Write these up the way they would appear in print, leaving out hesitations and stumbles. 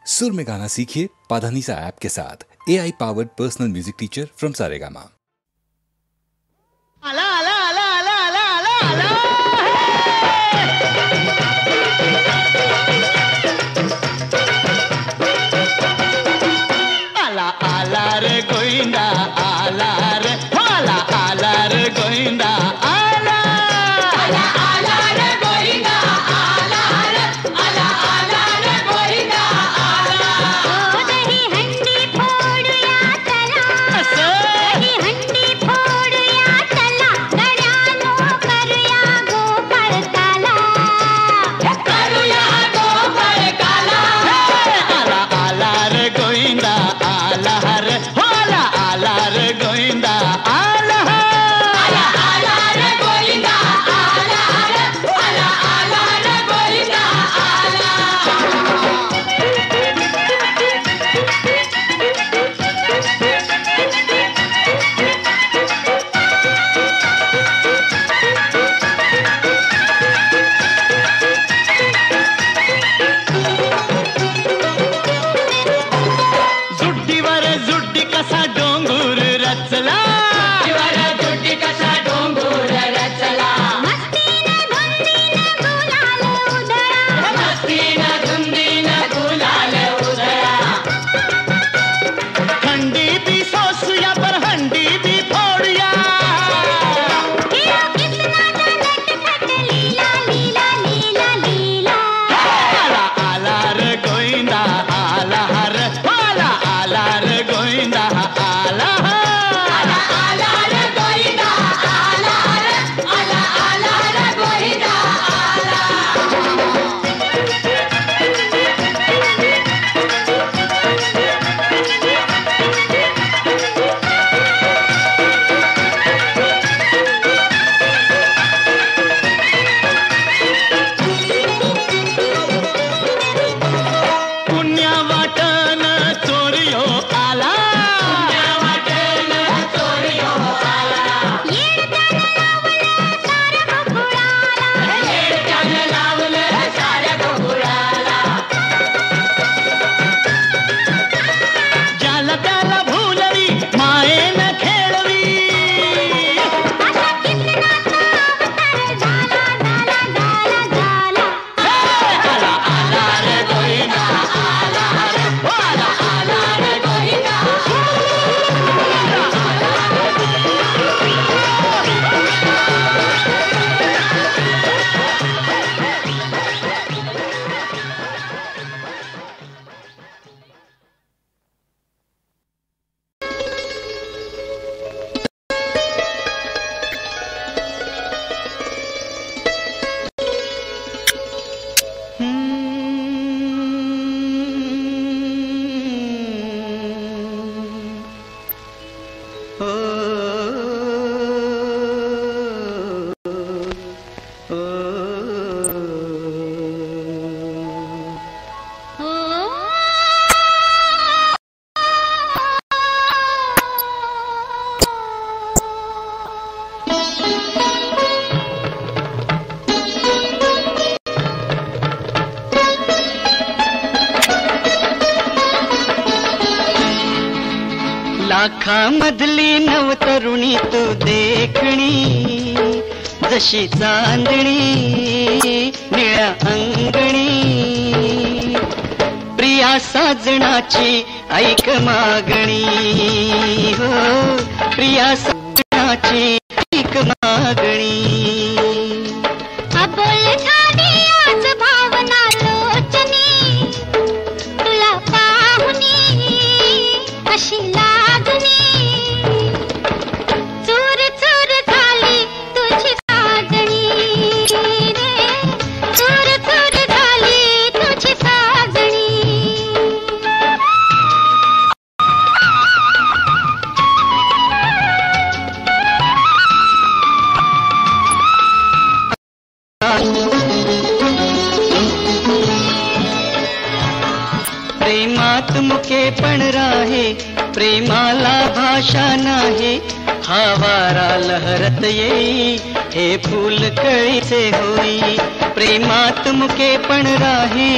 सुर में गाना सीखिए पाधानीसा ऐप के साथ। AI powered personal music teacher from Saregama. आला आला आला आला आला आला आला आला आला रे गोविंदा आला रे आला आला रे गोविंदा आला आला आला रे गोविंदा आला रे आला आला रे गोविंदा आला ओ दही हंडी फोडूया चला दही हंडी फोडूया चला गड्यानो करूया गोपाळ काला आला आला रे गोविंदा आला रे आला आला रे गोविंदा आला आला आला रे गोविंदा आला रे आला आला रे गोविंदा आला जुड्डीवर जुड्डी कसा डोंगूर रचला जुड्डी कसा डोंगूर रचला मस्तीने धुंदीने गुलाल उधळा मस्तीनं धुंदीनं गुलाल उधळा थंडी बी सोसूया पर हंडी बी फोडूया किलो किसनाचा नटखट लीला लीला लीला लीला आला आला रे गोविंदा आला रे आला आला रे गोविंदा आला आला आला रे गोविंदा आला रे आला आला रे गोविंदा आला पुण्या वाटन चोरियो आला पुण्या वाटन चोरियो आला येड त्यानं लावलं साऱ्या गोकुळाला ज्याला त्याला भुलवी मायेनं खेळवी अशा किसनाचा अवतार झाला झाला झाला झाला आला आला रे गोविंदा आला रे आला आला रे गोविंदा लाखामधली नवतरुणी तू देखणी जशी चांदणी निळ्या अंगणी प्रिया साजणाची ऐक मागणी हो प्रिया साजणाची ऐक मागणी अबोल झाली आज भावना लोचनी तुला पाहुनी कशी लागणी चूर चूर झाली तुझी साजणी रे चूर चूर झाली तुझी साजणी प्रेमात मुके पण राहे प्रेमाला भाषा नाही हा वारा लहरत येई हे फूल कळीचे होई प्रेमात मुके पण राहे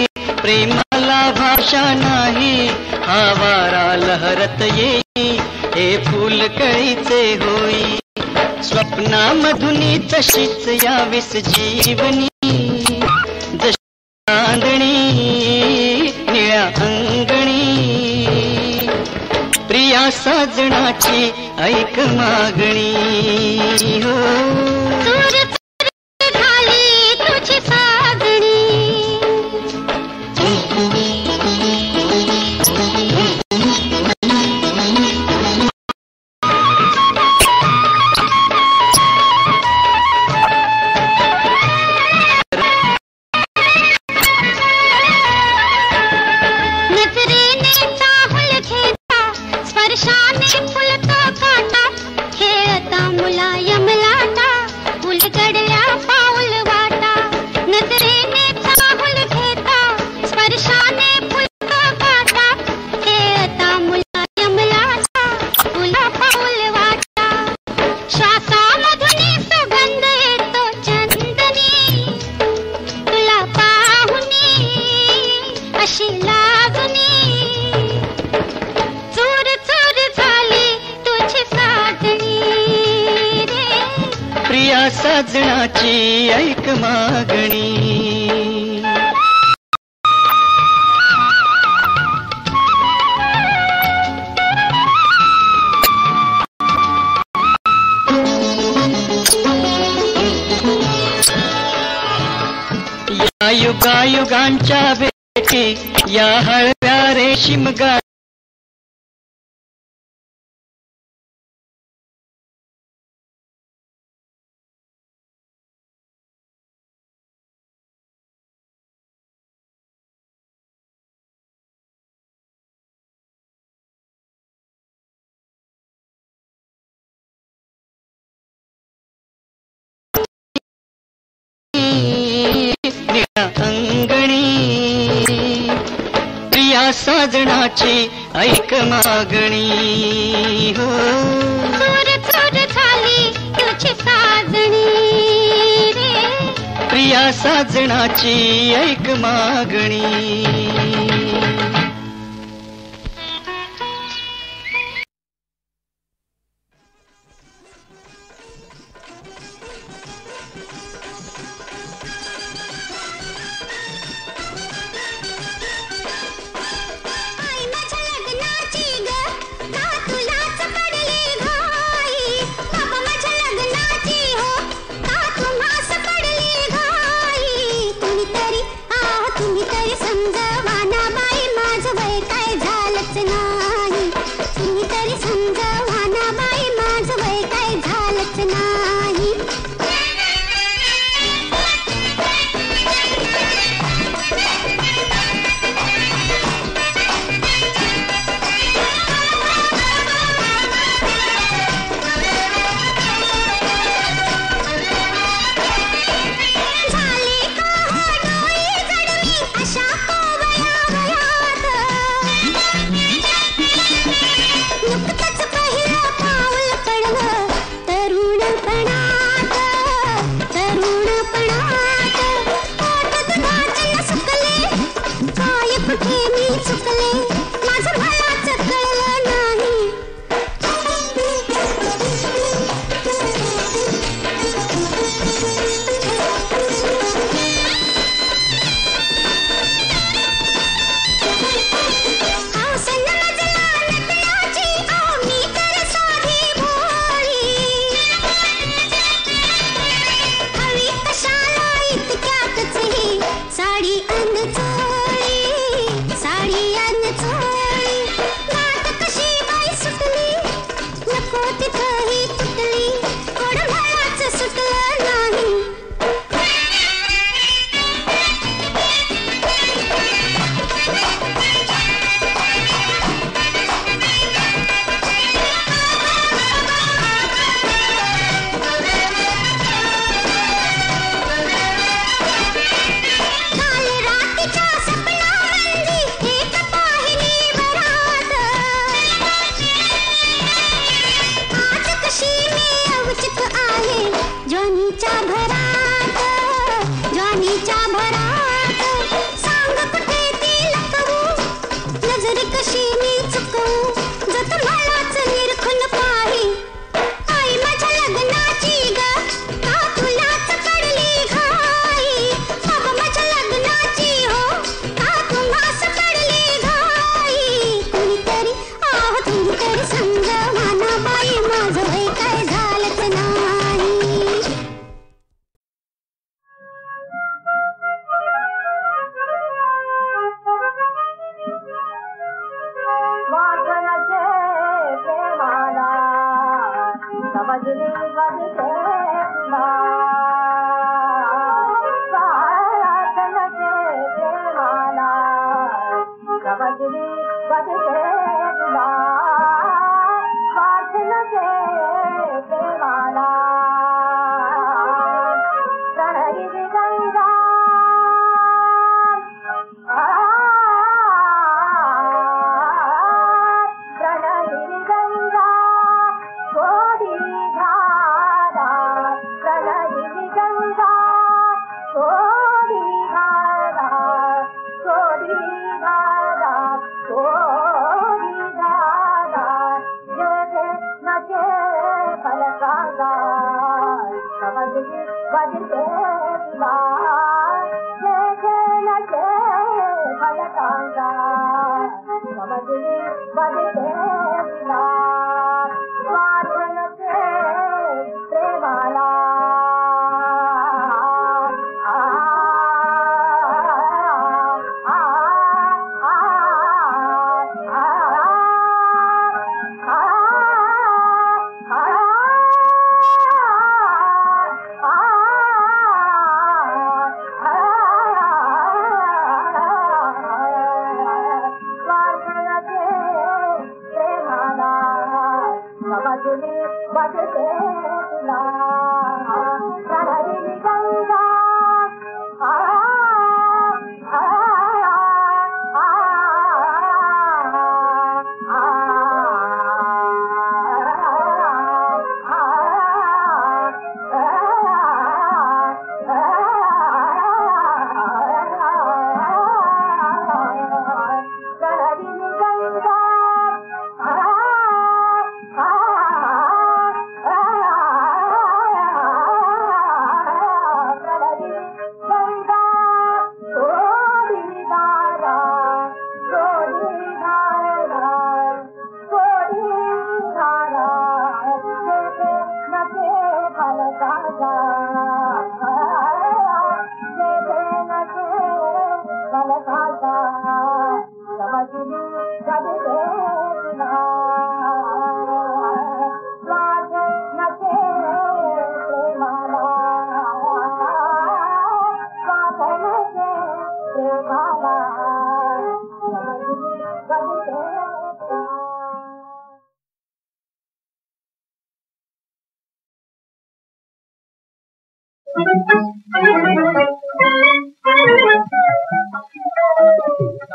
प्रेमाला भाषा नाही, आवारा लहरत येई, हे फूल कळीचे होई. स्वप्नामधुनी तशीच यावीस जीवनी, जशी चांदणी निळ्या अंगणी. प्रिया साजणाची ऐक मागणी हो. दूर झाली तुझी सागणी. साजणाची ऐक मागणी. या युगायुगांच्या भेटी, या हळव्या रेशीम गा अंगणी. प्रिया साजणाची ऐक मागणी हो. दूर दूर झाली तुझी साजणी रे. प्रिया साजणाची ऐक मागणी. साडी अन चोळी, साडी अन चोळी.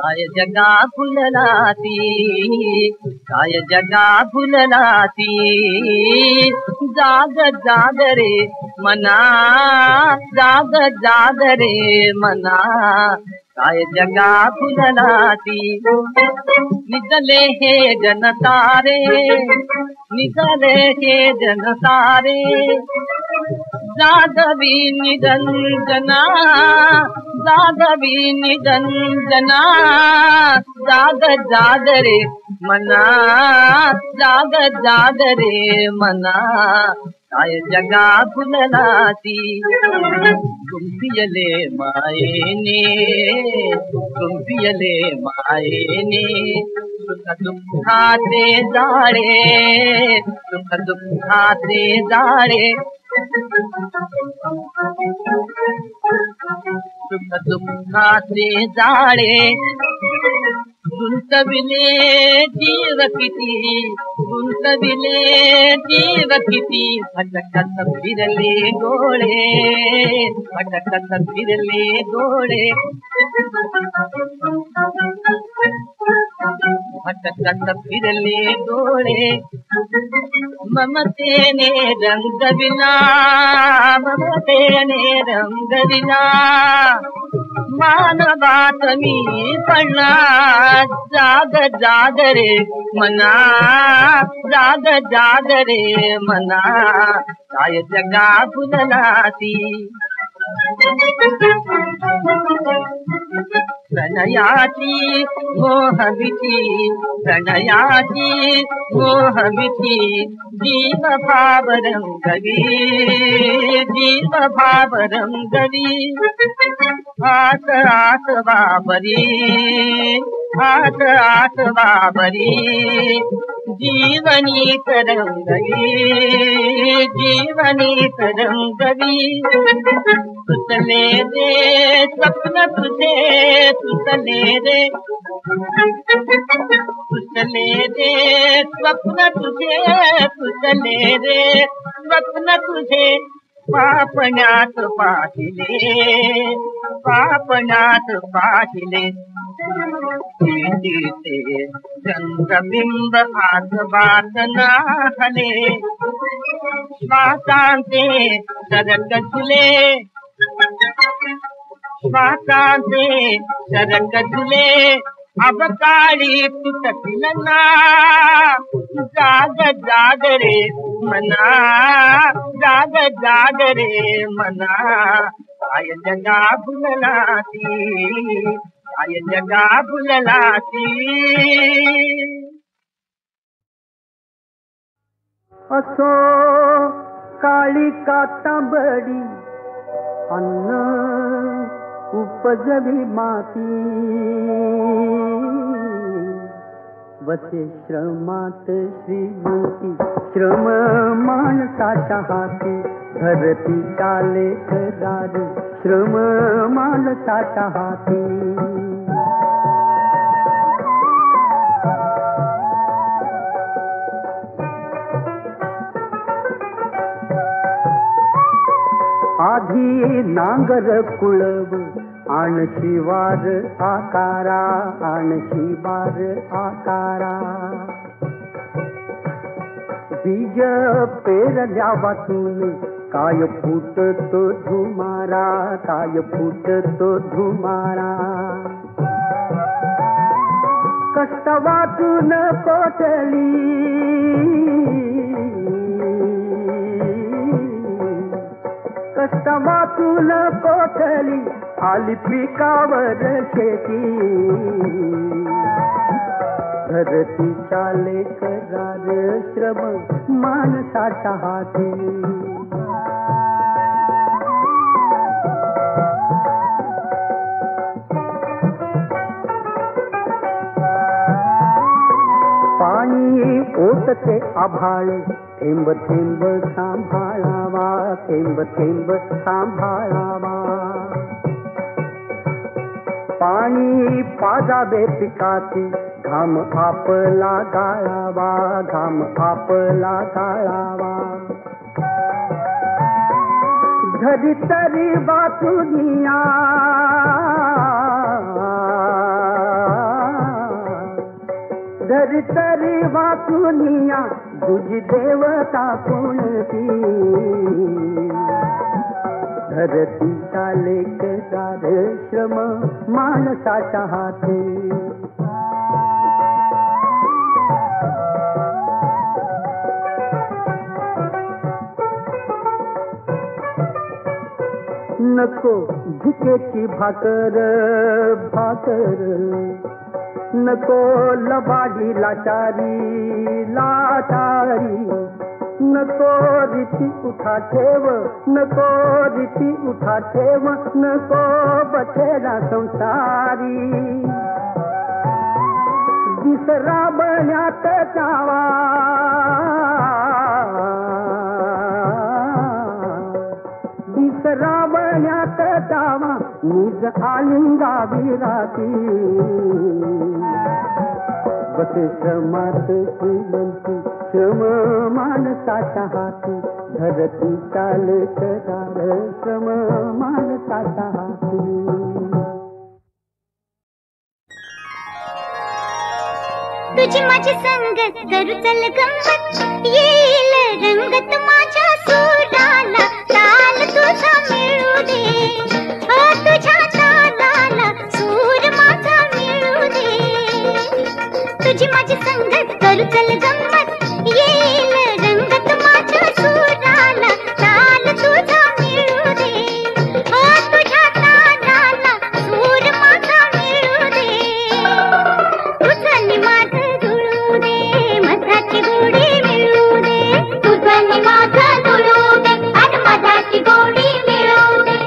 काय जगा फुललाती, काय जगा फुललाती, जाग जाग रे मना, जाग जाग रे मना, काय जगा फुललाती. निजले हे जनतारे, निजले हे जनतारे, जागवी निरंजना, जागवी निरंजना, जाग जाग रे मना, जाग जाग रे मना, काय जगा फुललाती. गुंफियले मायेने, गुंफियले मायेने, सुख दुःखाचे जाळे, सुख दुःखाचे जाळे, सुख दुःखाचे जाळे, गुंतविले जीव किती, गुंतविले जीव किती, भटकत फिरले डोळे, भटकत फिरले डोळे, भटकत फिरले डोळे. ममतेने रंगविला, ममतेने रंगविला, मानवात मी पडणार. जाग जाग रे मना, जाग जाग रे मना, काय जगा फुललाती. प्रणयाची मोहविती, प्रणयाची मोहविती, जीव भाव रंगवी, जीव भाव रंगवी. आस आस बाबरी, आस आस बाबरी, जीवनी तरंगवी, जीवनी तरंगवी. सुचले रे स्वप्न तुझे, सुचले रे, सुचले रे स्वप्न तुझे, सुचले रे स्वप्न तुझे. पापण्यात पाहिले, पापण्यात पाहिले, ते रंगबिंब आजबात नाहले. श्वासांचे सरक झुले, श्वासांचे सरक झुले, अब काळी तुटतील ना. जाग जाग रे मना, जाग जाग रे मना, काय जगा भुललाती, काय जगा भुललाती. असो काळी तांबडी अन्न उपजवी माती. वसे श्रमात श्रीमंती, श्रम माणसाच्या हाती. धरती चाले करारी, श्रम माणसाच्या हाती. आधी नांगर कुळव आण शिवार आकारा, आण शिवार आकारा. बीज पेरल्या वाचून काय फुटतो धुमारा, काय फुटतो धुमारा. कष्ट वाचून कोटली, कष्ट वाचून कोठली, आली पिकावर शेती. धरती चाले करार, श्रम माणसाच्या हाती. पाणी ओतते आभाळ, थेंब थेंब सांभाळावा, थेंब थेंब सांभाळावा. पाणी पाजावे पिकाची, घाम आपला गाळावा, घाम आपला गाळावा. धरी तरी वाचुनिया, धरी तरी वाचुनिया, तुझी देवता कोणती. धरती चाले करार, श्रम माणसाच्या हाती. नको झुकेची भाकर, भाकर. नको लबाडी लाचारी, लाचारी. नको रीती उठा ठेव, नको रीती उठा ठेव, नको बथेरा संसारी. दिसरा बण्यात जावा, दिसरा बण्यात जावा, निज आलिंगा विराती. बसे श्रमात श्रीमंती, श्रम माणसाच्या हाती. धरती चाले करार, श्रम माणसाच्या हाती. तुझी माझी संगत करू चल गंमत, येईल रंगत माझ्या सुराला. ताल तुझा मिळू दे, तुझ्या तालाला करू चल गंमत येईल रंगत माझ्या सुराला ताल तुझा मिळू दे हो तुझ्या तालाला सूर माझा मिळू दे तुझं आणि माझं जुळू दे मधाची गोडी मिळू दे तुझं आणि माझं जुळू दे आणि मधाची गोडी मिळू दे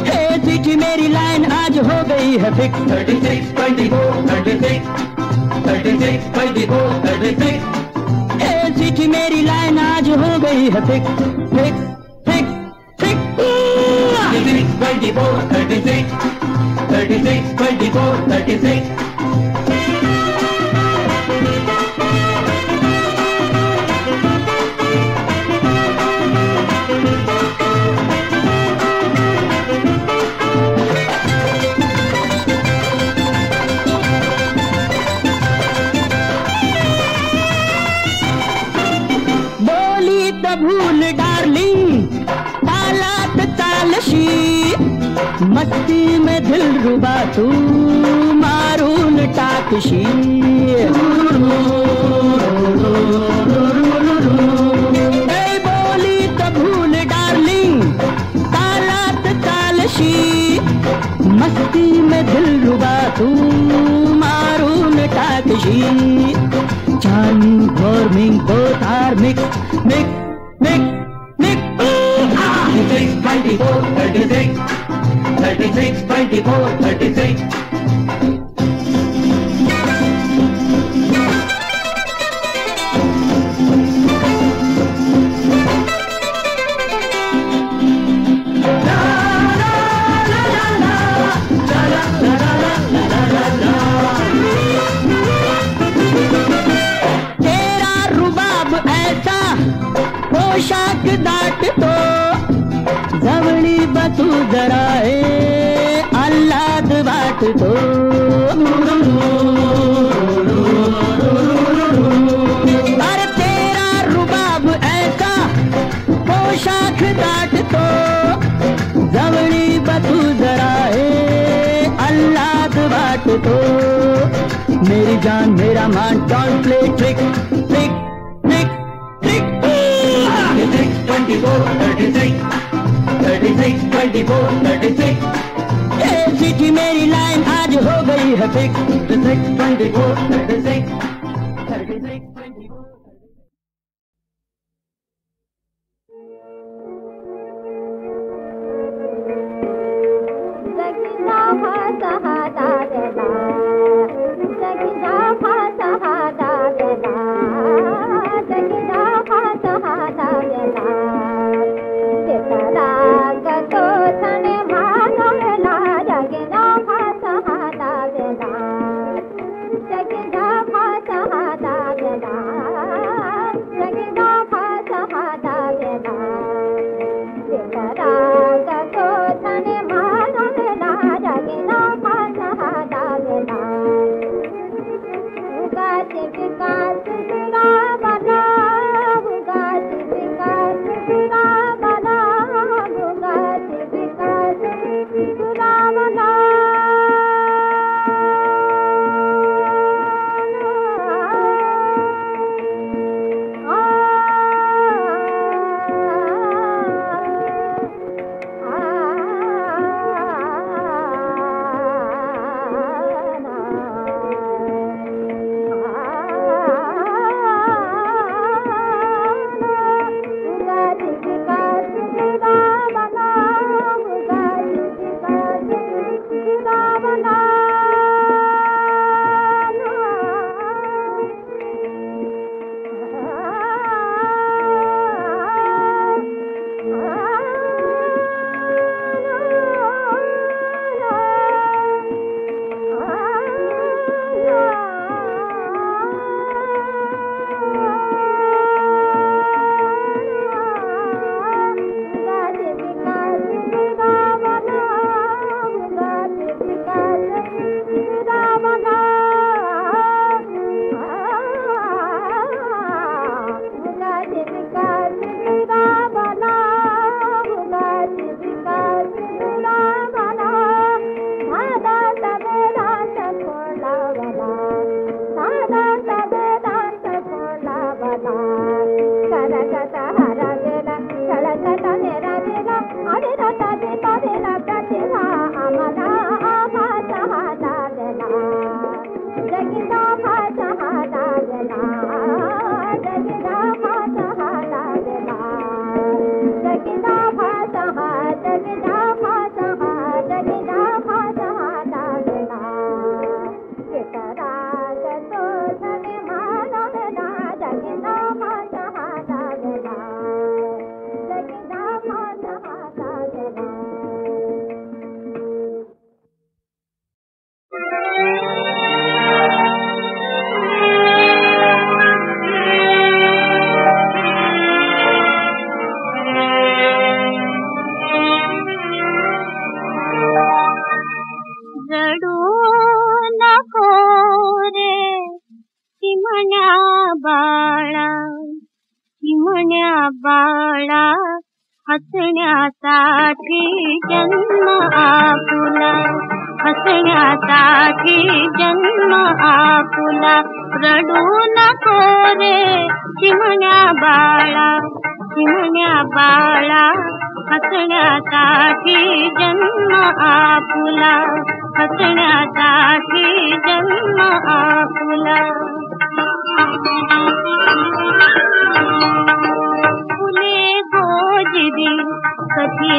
हे चिट्ठी मेरी लाइन आज हो गई है फिक्स 36, 24, 36, 36, 24, 36 हे चिट्ठी मेरी लाइन आज हो गई है फिक्स फिक्स फिक्स फिक्स 36, 24, 36, 36, 24, 36 भूल डार्लिंग तालात तालशी मस्ती में दिल रुबा तू मारून टाकशी बोली तो भूल डार्लिंग तालात तालशी मस्ती में दिल रुबा तू मारून टाकशी charming forming both are mix mix Nick, Nick, 36, 24, 36, 36, 24, 36 पोशाक दाट तो जवळी बसू जरा आल्हाद वाटतो अरे तेरा रुबाब ऐसा पोशाख काटतो जवळी बसू जरा आल्हाद वाटतो मेरी जान मेरा मान don't play trick trick trick trick 24 36 36 24 36 चिट्ठी मेरी लाइन आज हो गई है फिक्स 36 24 36 36 24 बाळा हसण्यासाठी जन्म आपुला हसण्यासाठी जन्म आपुला रडू नको रे चिमण्या बाळा हसण्यासाठी जन्म आपुला हसण्यासाठी जन्म आपुला फुले गोजिरी कधी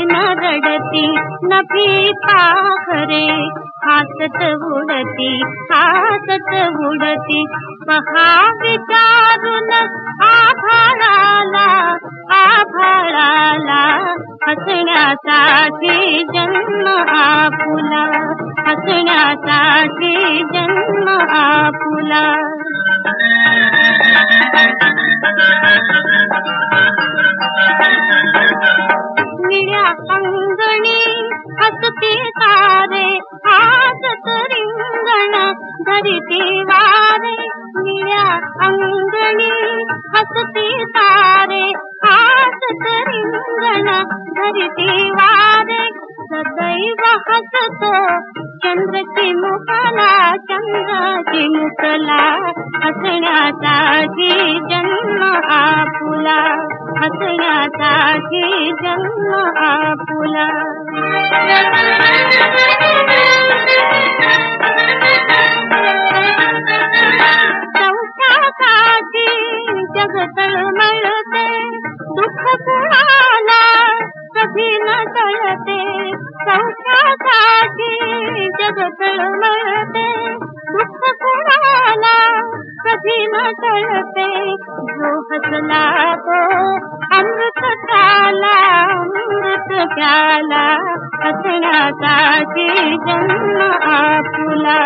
न रडती नफीता खरे हातत उडती पहा विचारून आभाळाला हसण्यासाठी जन्म आपुला हसण्यासाठी जन्म आपुला अंगणी हसती तारे आजत रिंगण धरिती वारे निळ्या अंगणी हसती तारे आजत रिंगण धरिती वारे सदैव हसतो चंद्र चिमुकला हसण्यासाठी जन्म आपुला हसण्यासाठी जन्म आपुला संसारासाठी जग तळमळते दुःख कुणाला कधी न टळते संसारासाठी जग तळमळते दुःख कुणाला कधी न टळते जो हसला तो अमृत प्याला अमृत प्याला हसण्यासाठी जन्म आपुला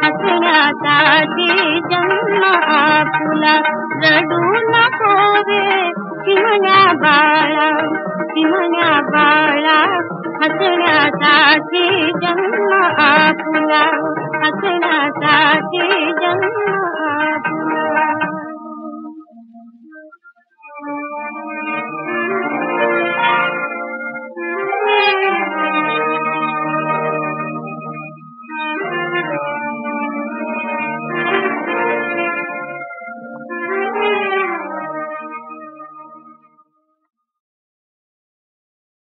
हसण्यासाठी जन्म आपुला रडू नको रे चिमण्या बाळा हसण्यासाठी जन्म आपुला हसण्यासाठी